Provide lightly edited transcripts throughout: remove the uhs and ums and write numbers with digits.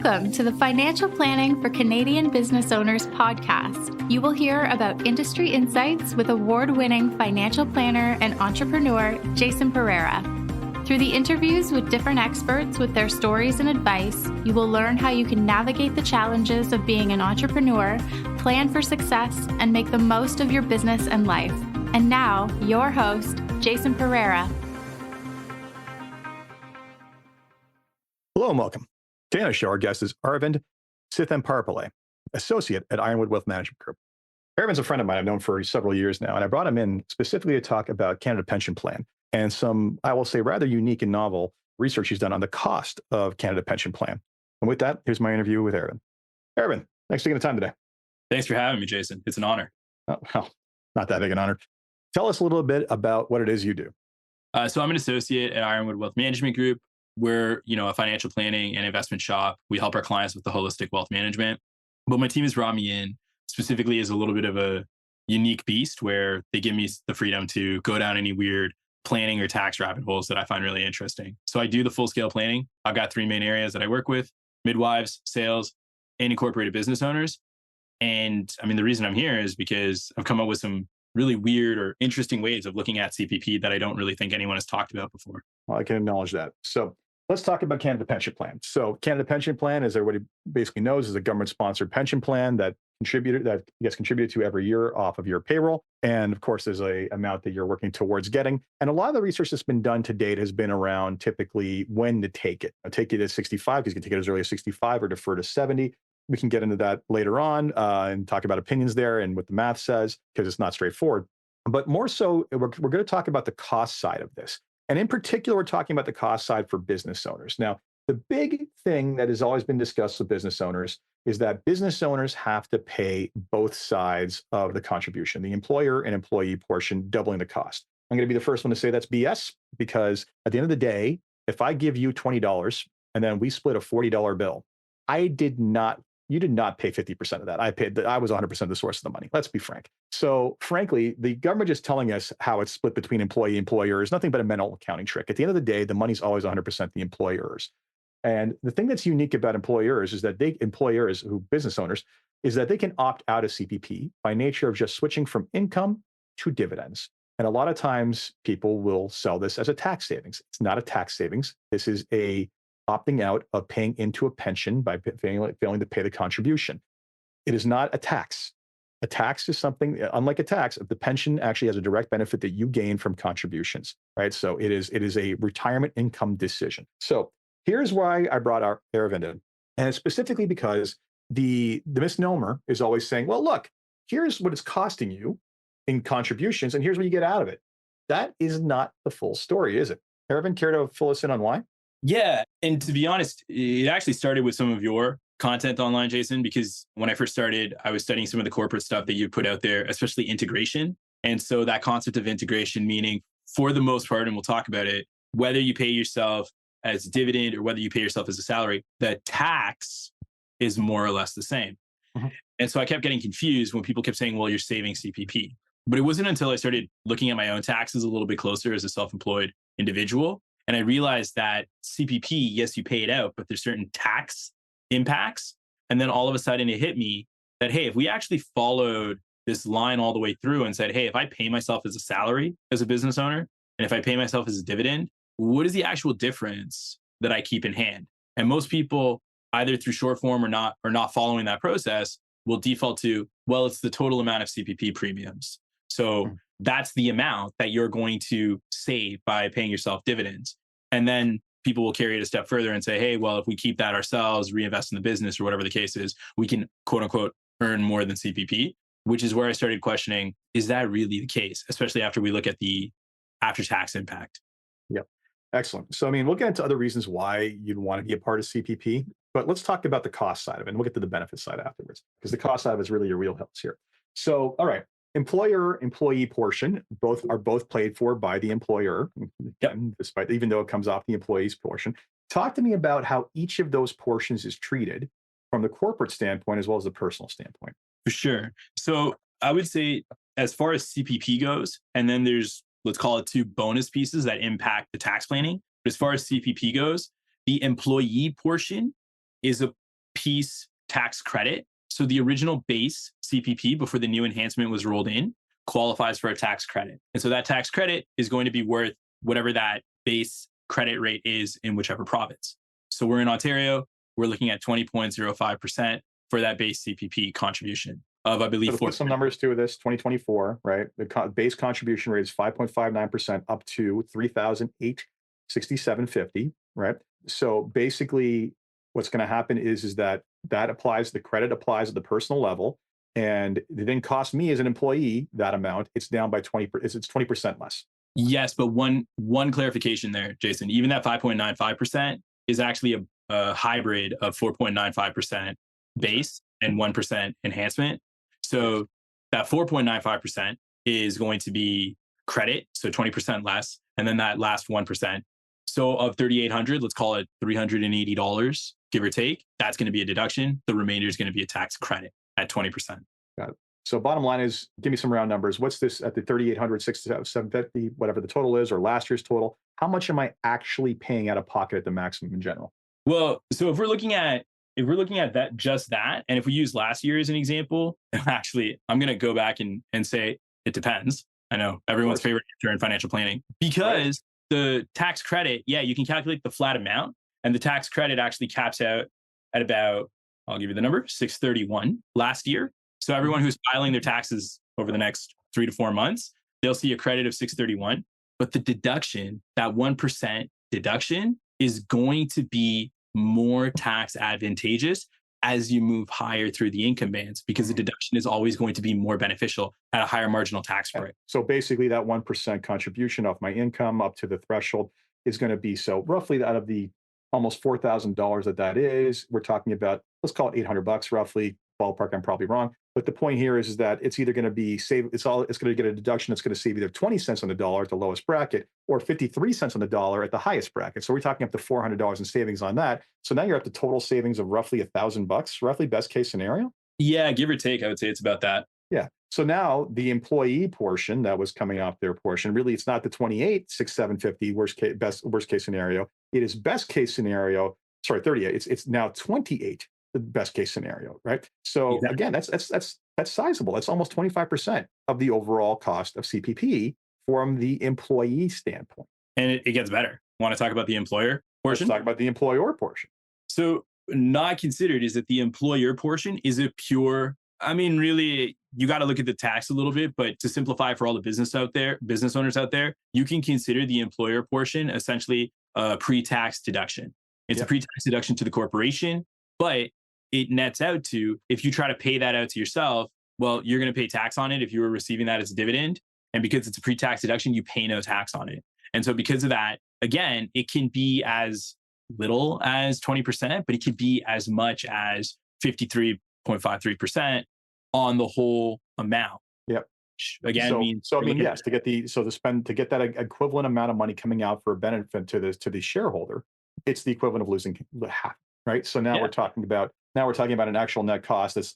Welcome to the Financial Planning for Canadian Business Owners podcast. You will hear about industry insights with award-winning financial planner and entrepreneur Jason Pereira. Through the interviews with different experts with their stories and advice, you will learn how you can navigate the challenges of being an entrepreneur, plan for success, and make the most of your business and life. And now, your host, Jason Pereira. Hello and welcome. Today on the show, our guest is Aravind Sithamparapillai, associate at Ironwood Wealth Management Group. Arvind's a friend of mine I've known for several years now, and I brought him in specifically to talk about Canada Pension Plan and some, I will say, rather unique and novel research he's done on the cost of Canada Pension Plan. And with that, here's my interview with Aravind. Aravind, thanks for taking the time today. Thanks for having me, Jason. It's an honor. Oh, well, not that big an honor. Tell us a little bit about what it is you do. So I'm an associate at Ironwood Wealth Management Group. We're, a financial planning and investment shop. We help our clients with the holistic wealth management. But my team has brought me in specifically as a little bit of a unique beast where they give me the freedom to go down any weird planning or tax rabbit holes that I find really interesting. So I do the full scale planning. I've got three main areas that I work with: midwives, sales, and incorporated business owners. And the reason I'm here is because I've come up with some really weird or interesting ways of looking at CPP that I don't really think anyone has talked about before. Well, I can acknowledge that. So let's talk about Canada Pension Plan. So Canada Pension Plan, as everybody basically knows, is a government-sponsored pension plan that gets contributed to every year off of your payroll. And of course, there's an amount that you're working towards getting. And a lot of the research that's been done to date has been around typically when to take it. Take it at 65, because you can take it as early as 65 or defer to 70. We can get into that later on and talk about opinions there and what the math says, because it's not straightforward. But more so, we're going to talk about the cost side of this. And in particular, we're talking about the cost side for business owners. Now, the big thing that has always been discussed with business owners is that business owners have to pay both sides of the contribution, the employer and employee portion, doubling the cost. I'm going to be the first one to say that's BS, because at the end of the day, if I give you $20 and then we split a $40 bill, you did not pay 50% of that. I was 100% the source of the money. Let's be frank. So frankly, the government just telling us how it's split between employee and employer is nothing but a mental accounting trick. At the end of the day, the money's always 100% the employers. And the thing that's unique about employers, business owners, is that they can opt out of CPP by nature of just switching from income to dividends. And a lot of times people will sell this as a tax savings. It's not a tax savings. This is a opting out of paying into a pension by failing to pay the contribution. It is not a tax. A tax is something, unlike a tax, the pension actually has a direct benefit that you gain from contributions, right? So it is a retirement income decision. So here's why I brought our Aravind in. And it's specifically because the misnomer is always saying, well, look, here's what it's costing you in contributions, and here's what you get out of it. That is not the full story, is it? Aravind, care to fill us in on why? Yeah. And to be honest, it actually started with some of your content online, Jason, because when I first started, I was studying some of the corporate stuff that you put out there, especially integration. And so that concept of integration, meaning for the most part, and we'll talk about it, whether you pay yourself as a dividend or whether you pay yourself as a salary, the tax is more or less the same. Mm-hmm. And so I kept getting confused when people kept saying, well, you're saving CPP. But it wasn't until I started looking at my own taxes a little bit closer as a self-employed individual. And I realized that CPP, yes, you pay it out, but there's certain tax impacts. And then all of a sudden it hit me that, hey, if we actually followed this line all the way through and said, hey, if I pay myself as a salary as a business owner, and if I pay myself as a dividend, what is the actual difference that I keep in hand? And most people, either through short form or not following that process, will default to, well, it's the total amount of CPP premiums. So that's the amount that you're going to save by paying yourself dividends. And then people will carry it a step further and say, hey, well, if we keep that ourselves, reinvest in the business or whatever the case is, we can, quote unquote, earn more than CPP, which is where I started questioning, is that really the case? Especially after we look at the after-tax impact. Yep. Excellent. So, we'll get into other reasons why you'd want to be a part of CPP, but let's talk about the cost side of it, and we'll get to the benefit side afterwards, because the cost side of it is really your wheelhouse here. So, all right. Employer-employee portion are both paid for by the employer, even though it comes off the employee's portion. Talk to me about how each of those portions is treated from the corporate standpoint as well as the personal standpoint. For sure. So I would say as far as CPP goes, and then there's, let's call it, two bonus pieces that impact the tax planning. But as far as CPP goes, the employee portion is piece tax credit. So the original base CPP before the new enhancement was rolled in qualifies for a tax credit. And so that tax credit is going to be worth whatever that base credit rate is in whichever province. So we're in Ontario, we're looking at 20.05% for that base CPP contribution of, I believe, So to put some numbers to this, 2024, right? The base contribution rate is 5.59% up to 3,867.50, right? So basically, what's going to happen is that applies, the credit applies at the personal level, and it didn't cost me as an employee that amount. It's down by 20%. It's 20% less. Yes, but one clarification there, Jason. Even that 5.95% is actually a hybrid of 4.95% base and 1% enhancement. So that 4.95% is going to be credit, so 20% less, and then that last 1%. So of 3,800, let's call it $380, give or take. That's going to be a deduction. The remainder is going to be a tax credit at 20%. Got it. So bottom line is, give me some round numbers. What's this at the 3,800, 6,750, whatever the total is, or last year's total? How much am I actually paying out of pocket at the maximum in general? Well, so if we're looking at that, just that, and if we use last year as an example, actually, I'm going to go back and say it depends. I know everyone's favorite answer in financial planning, because the tax credit, yeah, you can calculate the flat amount, and the tax credit actually caps out at about, I'll give you the number, 631 last year. So everyone who's filing their taxes over the next 3 to 4 months, they'll see a credit of 631. But the deduction, that 1% deduction, is going to be more tax advantageous as you move higher through the income bands, because the deduction is always going to be more beneficial at a higher marginal tax rate. So basically that 1% contribution off my income up to the threshold is going to be, so roughly out of the almost $4,000 that is, we're talking about, let's call it $800 roughly, ballpark, I'm probably wrong. But the point here is that it's either going to be it's going to get a deduction that's going to save either 20 cents on the dollar at the lowest bracket or 53 cents on the dollar at the highest bracket. So we're talking up to $400 in savings on that. So now you're at the total savings of roughly $1,000, roughly best case scenario. Yeah, give or take, I would say it's about that. Yeah. So now the employee portion that was coming off their portion, really, it's not the 28,650 worst case scenario. It is best case scenario. Sorry, 38. It's now 28. The best case scenario, right? So again, that's sizable. That's almost 25% of the overall cost of CPP from the employee standpoint. And it gets better. Want to talk about the employer portion? Let's talk about the employer portion. So not considered is that the employer portion is a pure, I mean, really, you got to look at the tax a little bit, but to simplify for all the business owners out there, you can consider the employer portion essentially a pre-tax deduction. It's a pre-tax deduction to the corporation, but it nets out to, if you try to pay that out to yourself, well, you're going to pay tax on it if you were receiving that as a dividend. And because it's a pre-tax deduction, you pay no tax on it. And so because of that, again, it can be as little as 20%, but it could be as much as 53.53% on the whole amount. Yep. Again, yes, to get that equivalent amount of money coming out for a benefit to the shareholder, it's the equivalent of losing half, right? So now we're talking about an actual net cost that's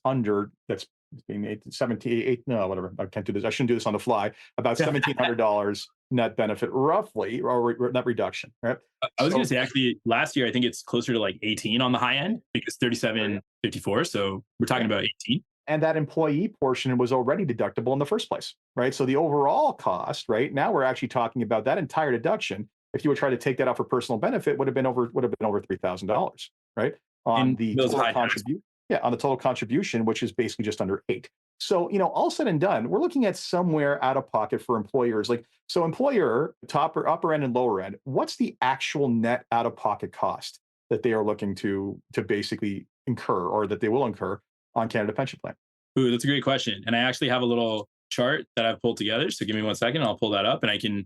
being 78, no, whatever. I can't do this. I shouldn't do this on the fly. About $1,700 net benefit, roughly, or net reduction, right? I was going to say, actually, last year, I think it's closer to like 18 on the high end, because 37.54. So we're talking about 18. And that employee portion was already deductible in the first place, right? So the overall cost, right? Now we're actually talking about that entire deduction. If you would try to take that out for personal benefit, would have been over $3,000, right? On the total contribution. Yeah, on the total contribution, which is basically just under 8. So, all said and done, we're looking at somewhere out of pocket for employers. So employer, upper end and lower end, what's the actual net out of pocket cost that they are looking to basically incur, or that they will incur on Canada Pension Plan? Ooh, that's a great question. And I actually have a little chart that I've pulled together. So give me 1 second, I'll pull that up, and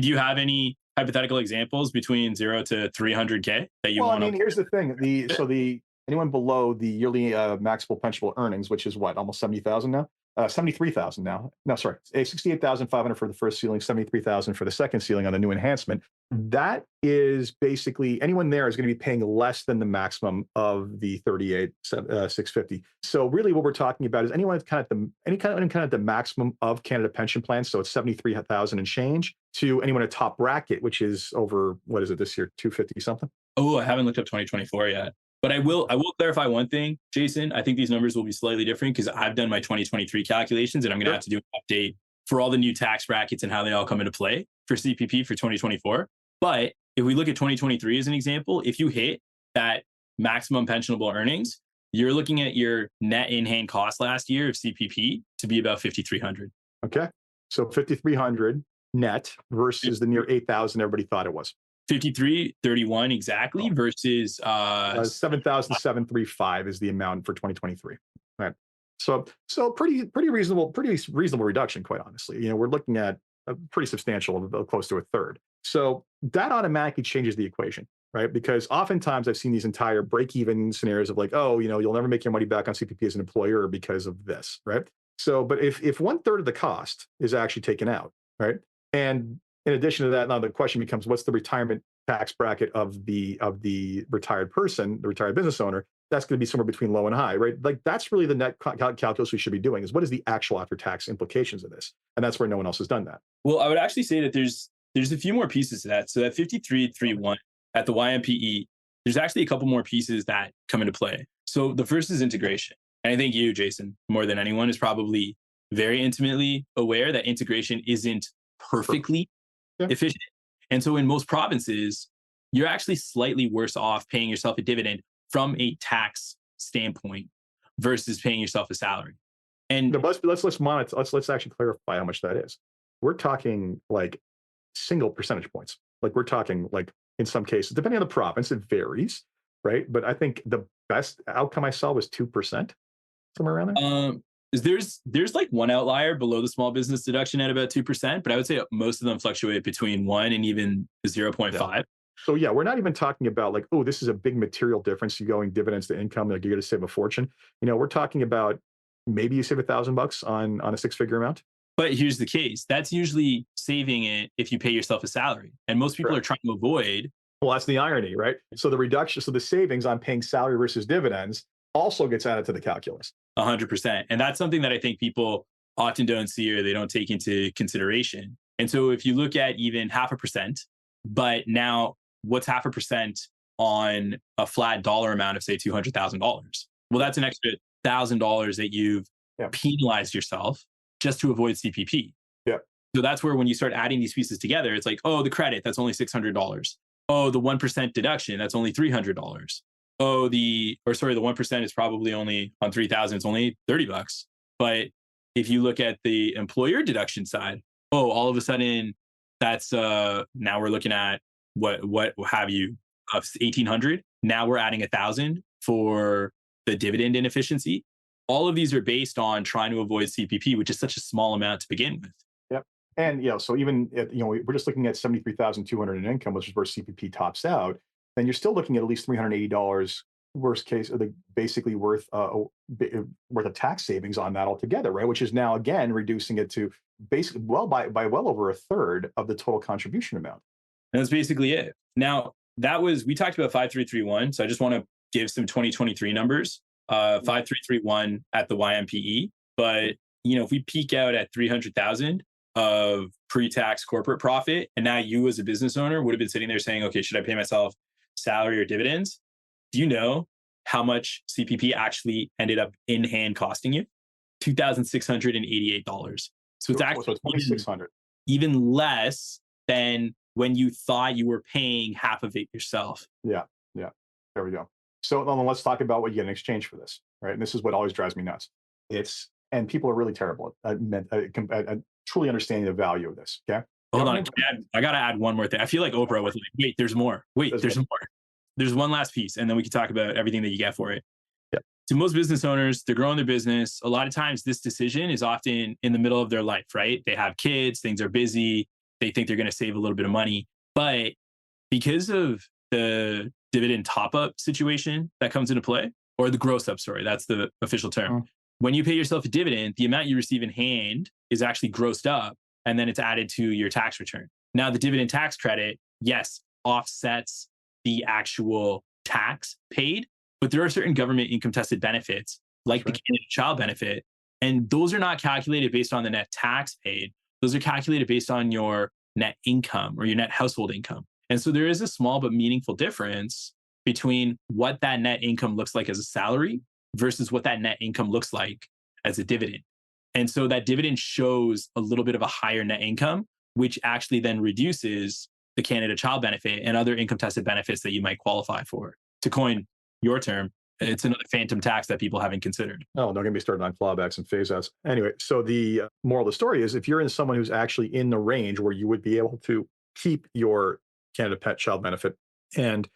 do you have any hypothetical examples between 0 to 300K that you want? Well, here's the thing. Anyone below the yearly maximal pensionable earnings, which is what, almost 70,000 now? 73,000 now. No, sorry, 68,500 for the first ceiling, 73,000 for the second ceiling on the new enhancement. That is basically, anyone there is going to be paying less than the maximum of the 38,650. So really, what we're talking about is anyone at the maximum of Canada Pension Plan. So it's 73,000 and change, to anyone at top bracket, which is over, what is it this year, 250 something? Oh, I haven't looked up 2024 yet. But I will clarify one thing, Jason. I think these numbers will be slightly different because I've done my 2023 calculations and I'm going to have to do an update for all the new tax brackets and how they all come into play for CPP for 2024. But if we look at 2023 as an example, if you hit that maximum pensionable earnings, you're looking at your net in-hand cost last year of CPP to be about 5,300. Okay. So 5,300 net versus the near 8,000 everybody thought it was. 5331 exactly versus 7,735 is the amount for 2023. Right. So pretty reasonable reduction, quite honestly. We're looking at a pretty substantial, close to a third. So that automatically changes the equation, right? Because oftentimes I've seen these entire break-even scenarios of like, oh, you'll never make your money back on CPP as an employer because of this, right? So, but if one third of the cost is actually taken out, right? And in addition to that, now the question becomes, what's the retirement tax bracket of the retired person, the retired business owner? That's going to be somewhere between low and high, right? Like that's really the net calculus we should be doing is what is the actual after-tax implications of this? And that's where no one else has done that. Well, I would actually say that there's a few more pieces to that. So that 5331 at the YMPE, there's actually a couple more pieces that come into play. So the first is integration. And I think you, Jason, more than anyone, is probably very intimately aware that integration isn't perfectly efficient. And so in most provinces, you're actually slightly worse off paying yourself a dividend from a tax standpoint versus paying yourself a salary. And let's monitor. Let's actually clarify how much that is. We're talking like single percentage points. Like we're talking like in some cases, depending on the province, it varies, right? But I think the best outcome I saw was 2%, somewhere around there. There's like one outlier below the small business deduction at about 2%, but I would say most of them fluctuate between 1 and even 0.5. Yeah. So yeah, we're not even talking about like, oh, this is a big material difference. You going dividends to income, like you're going to save a fortune. We're talking about maybe you save $1,000 on a 6-figure amount. But here's the case. That's usually saving it if you pay yourself a salary. And most people are trying to avoid. Well, that's the irony, right? So the reduction, so the savings on paying salary versus dividends also gets added to the calculus. 100%. And that's something that I think people often don't see or they don't take into consideration. And so if you look at even 0.5%, but now what's 0.5% on a flat dollar amount of say $200,000? Well, that's an extra $1,000 that you've penalized yourself just to avoid CPP. Yeah. So that's where when you start adding these pieces together, it's like, oh, the credit, that's only $600. Oh, the 1% deduction, that's only $300. Oh, the 1% is probably only on 3,000, it's only $30. But if you look at the employer deduction side, oh, all of a sudden that's now we're looking at what have you of 1,800. Now we're adding 1,000 for the dividend inefficiency. All of these are based on trying to avoid CPP, which is such a small amount to begin with. Yep. And so even we're just looking at 73,200 in income, which is where CPP tops out, then you're still looking at least $380 worst case, basically worth of tax savings on that altogether, right? Which is now again reducing it to basically by well over a third of the total contribution amount. And that's basically it. Now we talked about 5331, so I just want to give some 2023 numbers. 5331 at the YMPE, but if we peak out at 300,000 of pre-tax corporate profit, and now you as a business owner would have been sitting there saying, okay, should I pay myself salary or dividends? Do you know how much CPP actually ended up in hand costing you? $2,688. So it's actually $2,600, even less than when you thought you were paying half of it yourself. Yeah. There we go. So then let's talk about what you get in exchange for this, right? And this is what always drives me nuts. And people are really terrible at truly understanding the value of this. Okay. Hold on. I got to add one more thing. I feel like Oprah with like, wait, there's more. There's more. There's one last piece, and then we can talk about everything that you get for it. Yeah. To most business owners, they're growing their business. A lot of times this decision is often in the middle of their life, right? They have kids, things are busy. They think they're going to save a little bit of money. But because of the dividend top-up situation that comes into play, or the gross up, sorry, that's the official term. When you pay yourself a dividend, the amount you receive in hand is actually grossed up, and then it's added to your tax return. Now, the dividend tax credit, yes, offsets the actual tax paid, but there are certain government income-tested benefits, like the Canada Child Benefit, and those are not calculated based on the net tax paid. Those are calculated based on your net income or your net household income. And so there is a small but meaningful difference between what that net income looks like as a salary versus what that net income looks like as a dividend. And so that dividend shows a little bit of a higher net income, which actually then reduces the Canada Child Benefit and other income tested benefits that you might qualify for. To coin your term, it's another phantom tax that people haven't considered. Oh, don't get me started on clawbacks and phase outs. Anyway, so the moral of the story is if you're in someone who's actually in the range where you would be able to keep your Canada Pet Child Benefit and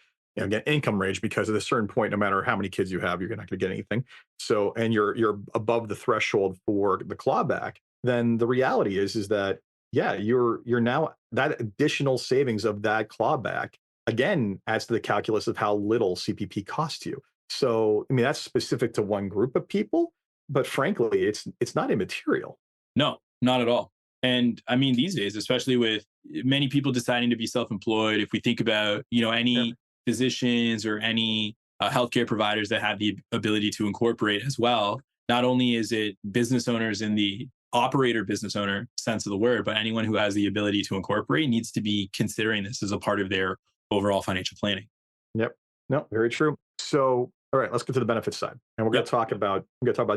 get income range, because at a certain point, no matter how many kids you have, you're not going to get anything. So, and you're above the threshold for the clawback, then the reality is that, yeah, you're now that additional savings of that clawback again adds to the calculus of how little CPP costs you. So, I mean, that's specific to one group of people, but frankly, it's not immaterial. No, not at all. And I mean, these days, especially with many people deciding to be self-employed, if we think about, any physicians or any healthcare providers that have the ability to incorporate as well, not only is it business owners in the operator business owner sense of the word, but anyone who has the ability to incorporate needs to be considering this as a part of their overall financial planning. Yep. No, very true. So, all right, let's get to the benefits side. And we're going to talk about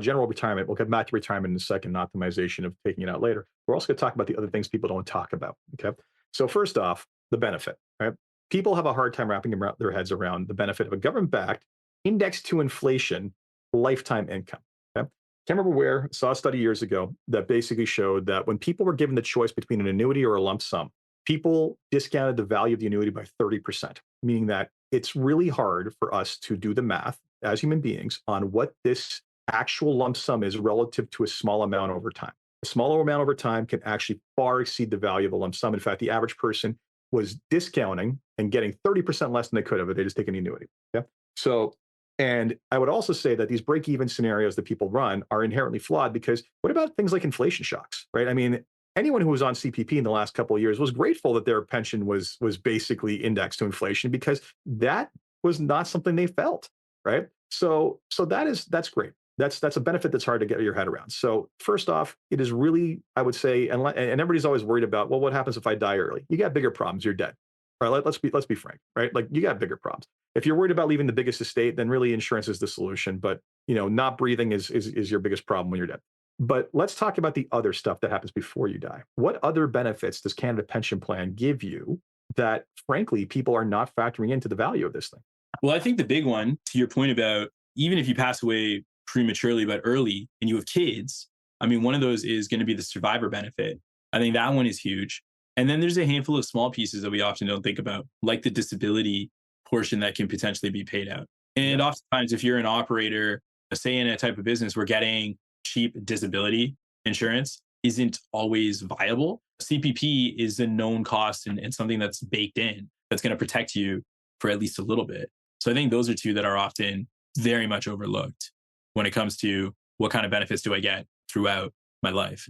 general retirement. We'll get back to retirement in a second, and optimization of taking it out later. We're also going to talk about the other things people don't talk about. Okay. So first off, the benefit, right? People have a hard time wrapping their heads around the benefit of a government-backed, indexed to inflation, lifetime income. Okay. Can't remember where, saw a study years ago that basically showed that when people were given the choice between an annuity or a lump sum, people discounted the value of the annuity by 30%, meaning that it's really hard for us to do the math as human beings on what this actual lump sum is relative to a small amount over time. A smaller amount over time can actually far exceed the value of a lump sum. In fact, the average person was discounting and getting 30% less than they could have if they just take an annuity. Okay. So, and I would also say that these break-even scenarios that people run are inherently flawed, because what about things like inflation shocks, right? I mean, anyone who was on CPP in the last couple of years was grateful that their pension was basically indexed to inflation, because that was not something they felt, right? So that's great. That's a benefit that's hard to get your head around. So first off, it is really, I would say, and everybody's always worried about, well, what happens if I die early? You got bigger problems. You're dead. All right, let's be frank, right? Like, you got bigger problems. If you're worried about leaving the biggest estate, then really insurance is the solution. But not breathing is your biggest problem when you're dead. But let's talk about the other stuff that happens before you die. What other benefits does Canada Pension Plan give you that, frankly, people are not factoring into the value of this thing? Well, I think the big one, to your point about even if you pass away prematurely but early and you have kids, I mean, one of those is going to be the survivor benefit. I think that one is huge. And then there's a handful of small pieces that we often don't think about, like the disability portion that can potentially be paid out. And oftentimes, if you're an operator, say in a type of business where getting cheap disability insurance isn't always viable, CPP is a known cost and something that's baked in that's going to protect you for at least a little bit. So I think those are two that are often very much overlooked when it comes to what kind of benefits do I get throughout my life.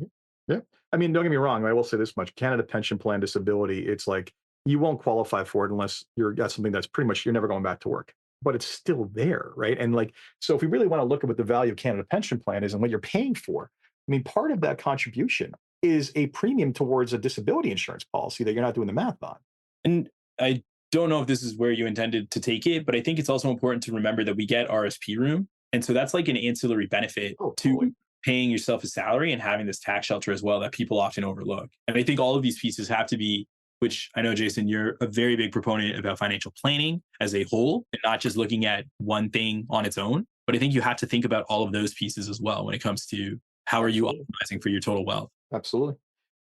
Yeah. I mean, don't get me wrong. I will say this much: Canada Pension Plan disability, it's like you won't qualify for it unless you're got something that's pretty much you're never going back to work, but it's still there, right? And like, so if we really want to look at what the value of Canada Pension Plan is and what you're paying for, I mean, part of that contribution is a premium towards a disability insurance policy that you're not doing the math on. And I don't know if this is where you intended to take it, but I think it's also important to remember that we get RSP room. And so that's like an ancillary benefit to paying yourself a salary and having this tax shelter as well that people often overlook. And I think all of these pieces have to be, which I know, Jason, you're a very big proponent about financial planning as a whole, and not just looking at one thing on its own. But I think you have to think about all of those pieces as well when it comes to how are you optimizing for your total wealth. Absolutely.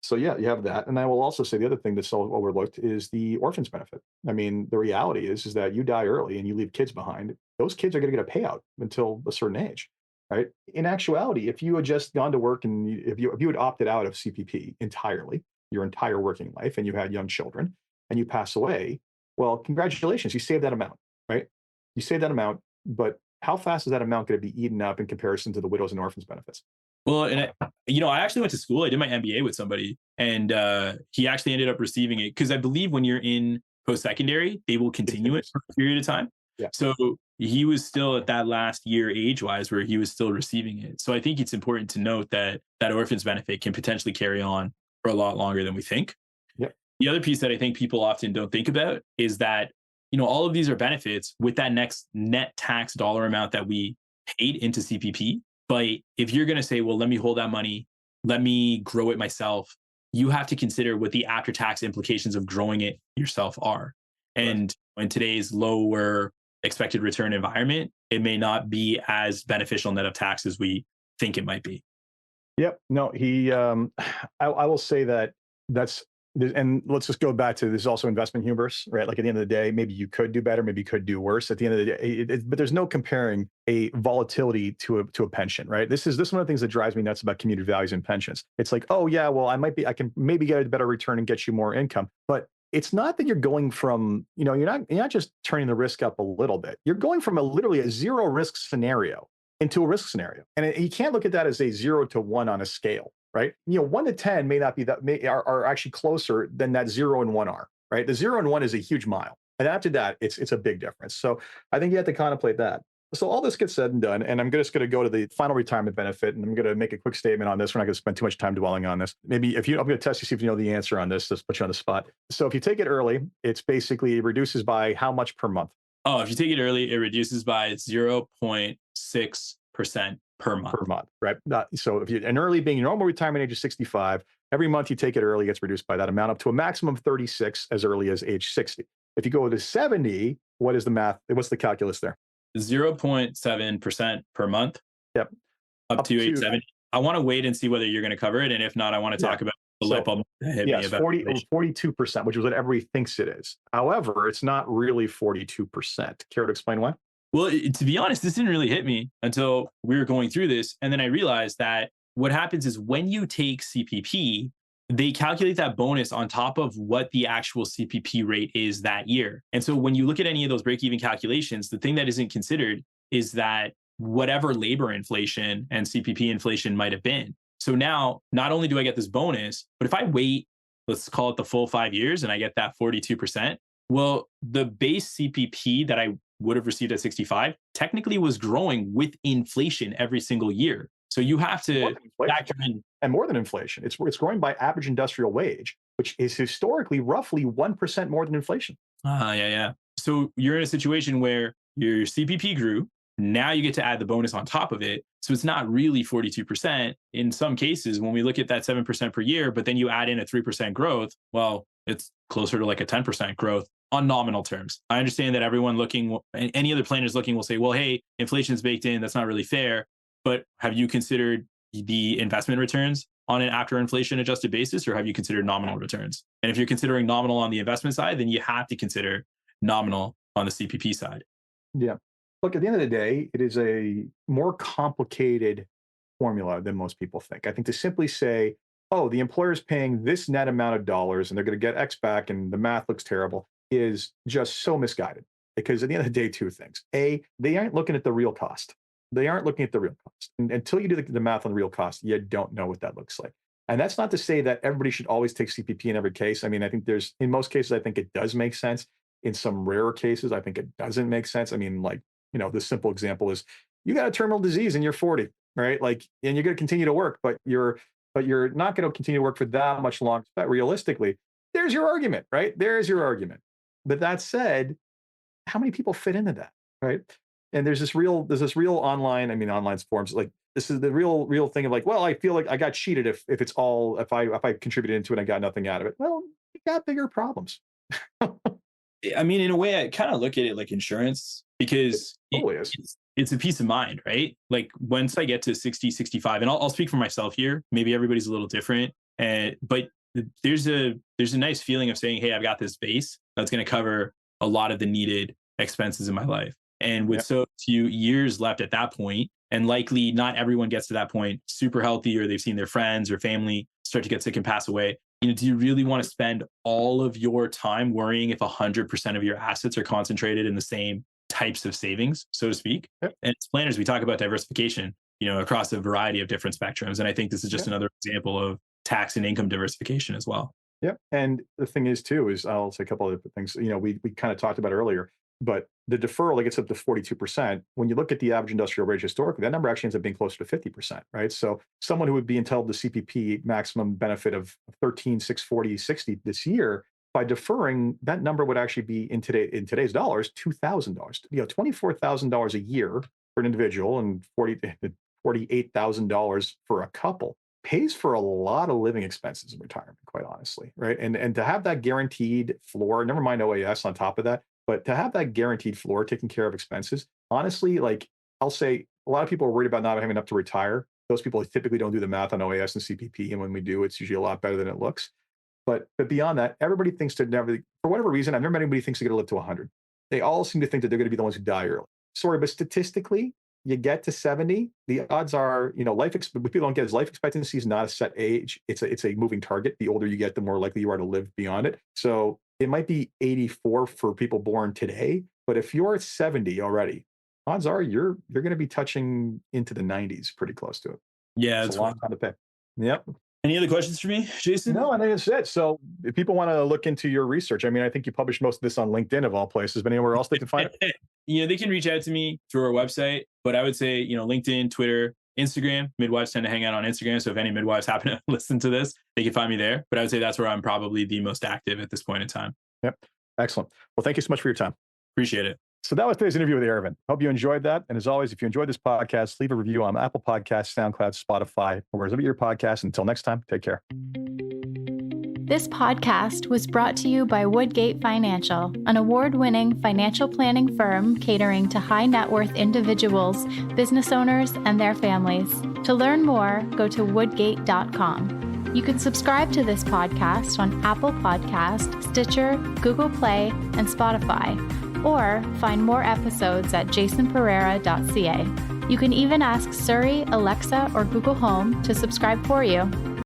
So yeah, you have that. And I will also say the other thing that's so overlooked is the orphans benefit. I mean, the reality is that you die early and you leave kids behind. Those kids are going to get a payout until a certain age, right? In actuality, if you had just gone to work and if you had opted out of CPP entirely, your entire working life, and you had young children and you pass away, well, congratulations, you saved that amount, right? You saved that amount, but how fast is that amount going to be eaten up in comparison to the widows and orphans benefits? Well, and I actually went to school. I did my MBA with somebody, and he actually ended up receiving it because I believe when you're in post-secondary, they will continue it for a period of time. Yeah. So he was still at that last year age-wise where he was still receiving it. So I think it's important to note that that orphans benefit can potentially carry on for a lot longer than we think. Yep. The other piece that I think people often don't think about is that all of these are benefits with that next net tax dollar amount that we paid into CPP. But if you're going to say, well, let me hold that money, let me grow it myself, you have to consider what the after tax implications of growing it yourself are. And in today's lower expected return environment, it may not be as beneficial net of tax as we think it might be. Yep. No, I will say and let's just go back to, there's also investment hubris, right? Like at the end of the day, maybe you could do better, maybe you could do worse. At the end of the day, but there's no comparing a volatility to a pension, right? This is one of the things that drives me nuts about community values and pensions. It's like, oh yeah, well, I can maybe get a better return and get you more income, but it's not that you're going from, you're not just turning the risk up a little bit. You're going from literally a zero risk scenario into a risk scenario, and you can't look at that as a 0 to 1 on a scale. Right? 1 to 10 may not be are actually closer than that 0 and 1 are, right? The 0 and 1 is a huge mile. And after that, it's a big difference. So I think you have to contemplate that. So all this gets said and done, and I'm just going to go to the final retirement benefit, and I'm going to make a quick statement on this. We're not going to spend too much time dwelling on this. Maybe I'm going to test you, see if you know the answer on this. Just put you on the spot. So if you take it early, it's basically, it reduces by how much per month? Oh, if you take it early, it reduces by 0.6% per month. Per month, right? So if you're an early, being your normal retirement age is 65, every month you take it early, it gets reduced by that amount up to a maximum of 36 as early as age 60. If you go to 70, what is the math? What's the calculus there? 0.7% per month. Yep. Up to age 70. I want to wait and see whether you're going to cover it. And if not, I want to talk about the light bulb that hit me about 42%, which is what everybody thinks it is. However, it's not really 42%. Care to explain why? Well, to be honest, this didn't really hit me until we were going through this. And then I realized that what happens is when you take CPP, they calculate that bonus on top of what the actual CPP rate is that year. And so when you look at any of those break-even calculations, the thing that isn't considered is that whatever labor inflation and CPP inflation might have been. So now, not only do I get this bonus, but if I wait, let's call it the full 5 years, and I get that 42%, well, the base CPP that I would have received at 65 technically was growing with inflation every single year. So you have to factor in. And more than inflation. It's growing by average industrial wage, which is historically roughly 1% more than inflation. Yeah. So you're in a situation where your CPP grew. Now you get to add the bonus on top of it. So it's not really 42%. In some cases, when we look at that 7% per year, but then you add in a 3% growth, well, it's closer to like a 10% growth on nominal terms. I understand that everyone looking, any other planners looking will say, well, hey, inflation's baked in. That's not really fair. But have you considered the investment returns on an after inflation adjusted basis, or have you considered nominal returns? And if you're considering nominal on the investment side, then you have to consider nominal on the CPP side. Yeah. Look, at the end of the day, it is a more complicated formula than most people think. I think to simply say, oh, the employer is paying this net amount of dollars and they're going to get X back and the math looks terrible is just so misguided. Because at the end of the day, two things. A, they aren't looking at the real cost. They aren't looking at the real cost. And until you do the math on the real cost, you don't know what that looks like. And that's not to say that everybody should always take CPP in every case. I mean, I think in most cases, I think it does make sense. In some rarer cases, I think it doesn't make sense. I mean, like, the simple example is you got a terminal disease and you're 40, right? Like, and you're going to continue to work, but you're not going to continue to work for that much longer. But realistically, there's your argument, right? There's your argument. But that said, how many people fit into that, right? And there's this real online forums, like this is the real thing of like, well, I feel like I got cheated if I contributed into it and I got nothing out of it. Well, you got bigger problems. I mean, in a way, I kind of look at it like insurance because it's a peace of mind, right? Like once I get to 60, 65, and I'll speak for myself here, maybe everybody's a little different, but there's a nice feeling of saying, hey, I've got this base that's going to cover a lot of the needed expenses in my life. And with so few years left at that point, and likely not everyone gets to that point super healthy, or they've seen their friends or family start to get sick and pass away. Do you really want to spend all of your time worrying if 100% of your assets are concentrated in the same types of savings, so to speak? Yep. And as planners, we talk about diversification, across a variety of different spectrums. And I think this is just another example of tax and income diversification as well. Yep. And the thing is too, is I'll say a couple of things, we kind of talked about earlier, but the deferral that gets up to 42%, when you look at the average industrial wage historically, that number actually ends up being closer to 50%, right? So someone who would be entitled to CPP maximum benefit of 13,640.60 this year by deferring, that number would actually be in today's dollars, $2,000. $24,000 a year for an individual and $48,000 for a couple pays for a lot of living expenses in retirement, quite honestly, right? And to have that guaranteed floor, never mind OAS on top of that, but to have that guaranteed floor taking care of expenses, honestly, like I'll say, a lot of people are worried about not having enough to retire. Those people typically don't do the math on OAS and CPP, and when we do, it's usually a lot better than it looks. But beyond that, everybody thinks to never, for whatever reason, I've never met anybody who thinks they're going to live to 100. They all seem to think that they're going to be the ones who die early. Sorry, but statistically, you get to 70, the odds are, what people don't get is life expectancy is not a set age. It's a moving target. The older you get, the more likely you are to live beyond it. So it might be 84 for people born today, but if you're at 70 already, odds are you're going to be touching into the 90s, pretty close to it. Yeah, it's a long time to pay. Yep. Any other questions for me, Jason? No, I think that's it. So if people want to look into your research, I mean, I think you published most of this on LinkedIn of all places, but anywhere else they can find it? They can reach out to me through our website, but I would say, LinkedIn, Twitter, Instagram. Midwives tend to hang out on Instagram. So if any midwives happen to listen to this, they can find me there. But I would say that's where I'm probably the most active at this point in time. Yep. Excellent. Well, thank you so much for your time. Appreciate it. So that was today's interview with Aravind. Hope you enjoyed that. And as always, if you enjoyed this podcast, leave a review on Apple Podcasts, SoundCloud, Spotify, or wherever your podcast. Until next time, take care. This podcast was brought to you by Woodgate Financial, an award-winning financial planning firm catering to high net worth individuals, business owners, and their families. To learn more, go to woodgate.com. You can subscribe to this podcast on Apple Podcasts, Stitcher, Google Play, and Spotify, or find more episodes at jasonpereira.ca. You can even ask Siri, Alexa, or Google Home to subscribe for you.